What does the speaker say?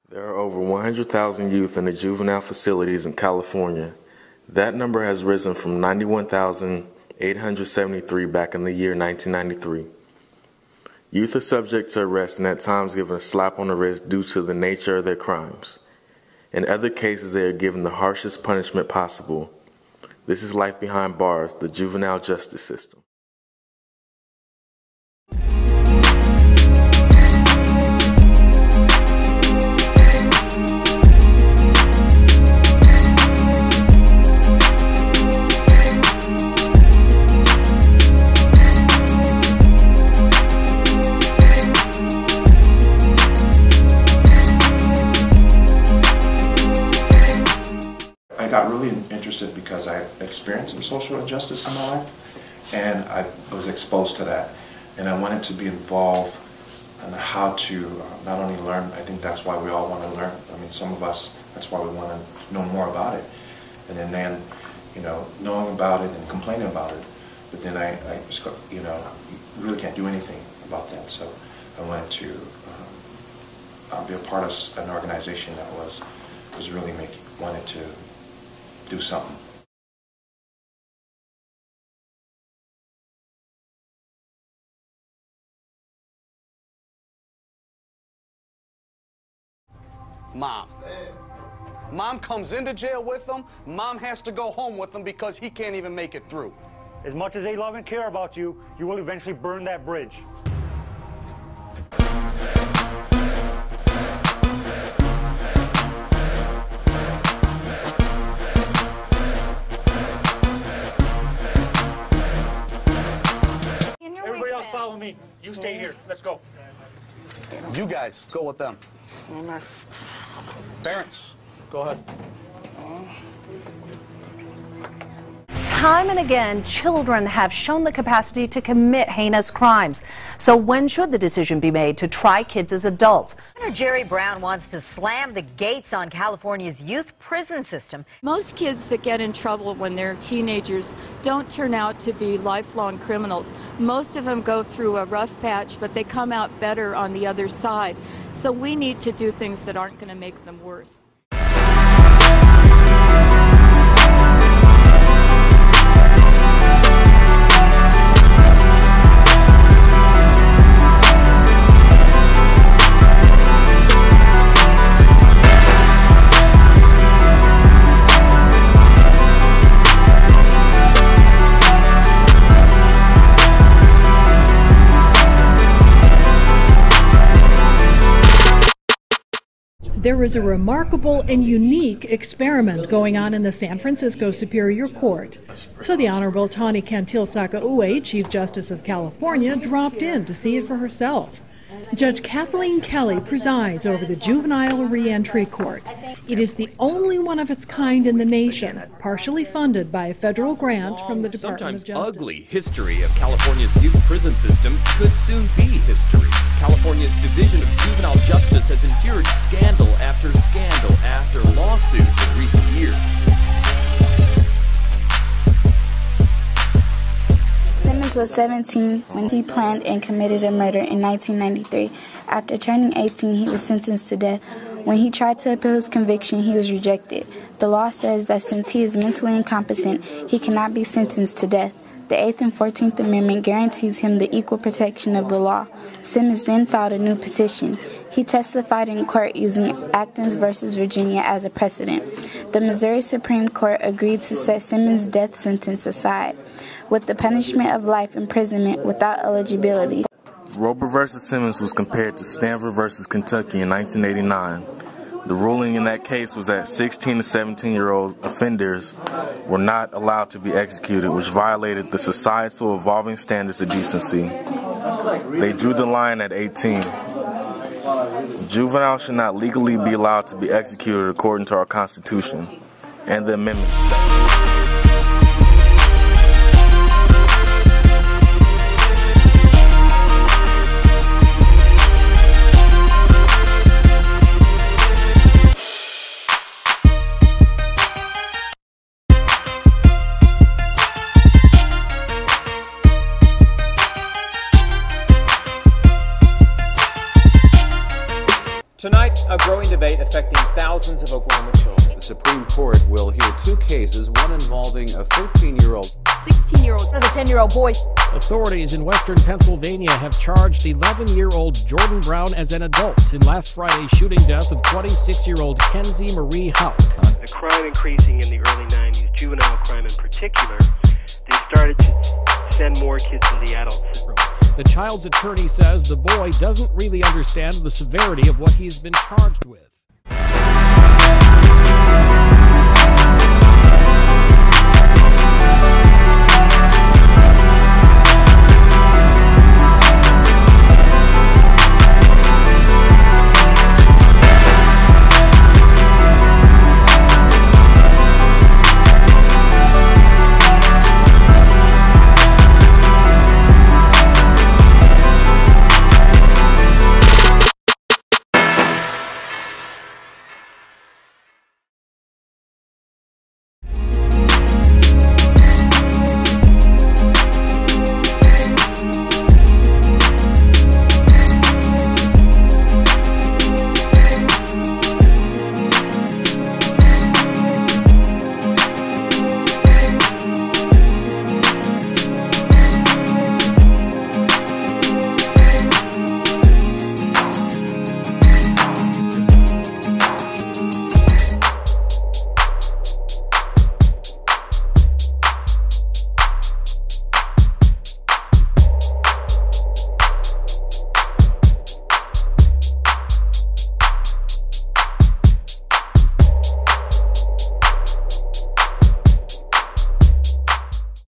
There are over 100,000 youth in the juvenile facilities in California. That number has risen from 91,873 back in the year 1993. Youth are subject to arrest and at times given a slap on the wrist due to the nature of their crimes. In other cases, they are given the harshest punishment possible. This is life behind bars, the juvenile justice system. I got really interested because I experienced some social injustice in my life, and I was exposed to that, and I wanted to be involved in how to not only learn. I think that's why we all want to learn. I mean, some of us, that's why we want to know more about it, and then you know, knowing about it and complaining about it, but then I you know, you really can't do anything about that. So I wanted to be a part of an organization that was really wanted to do something. Mom. Mom comes into jail with him. Mom has to go home with him because he can't even make it through. As much as they love and care about you, you will eventually burn that bridge. Everybody else follow me. You stay here. Let's go. You guys, go with them. Parents, go ahead. Time and again, children have shown the capacity to commit heinous crimes. So when should the decision be made to try kids as adults? Governor Jerry Brown wants to slam the gates on California's youth prison system. Most kids that get in trouble when they're teenagers don't turn out to be lifelong criminals. Most of them go through a rough patch, but they come out better on the other side. So we need to do things that aren't going to make them worse. There is a remarkable and unique experiment going on in the San Francisco Superior Court. So the Honorable Tani Cantil Sakaue, Chief Justice of California, dropped in to see it for herself. Judge Kathleen Kelly presides over the Juvenile Reentry Court. It is the only one of its kind in the nation, partially funded by a federal grant from the Department of Justice. Sometimes ugly history of California's youth prison system could soon be history. California's Division of Juvenile Justice has endured scandal after lawsuit in recent years. Simmons was 17 when he planned and committed a murder in 1993. After turning 18, he was sentenced to death. When he tried to appeal his conviction, he was rejected. The law says that since he is mentally incompetent, he cannot be sentenced to death. The 8th and 14th Amendment guarantees him the equal protection of the law. Simmons then filed a new petition. He testified in court using Atkins v. Virginia as a precedent. The Missouri Supreme Court agreed to set Simmons' death sentence aside, with the punishment of life imprisonment without eligibility. Roper v. Simmons was compared to Stanford v. Kentucky in 1989. The ruling in that case was that 16 to 17-year-old offenders were not allowed to be executed, which violated the societal evolving standards of decency. They drew the line at 18. Juveniles should not legally be allowed to be executed according to our Constitution and the amendments. a growing debate affecting thousands of Oklahoma children. The Supreme Court will hear two cases, one involving a 13-year-old, 16-year-old, and a 10-year-old boy. Authorities in western Pennsylvania have charged 11-year-old Jordan Brown as an adult in last Friday's shooting death of 26-year-old Kenzie Marie Houck. The crime increasing in the early 90s, juvenile crime in particular, they started to send more kids to the adult system. The child's attorney says the boy doesn't really understand the severity of what he's been charged with.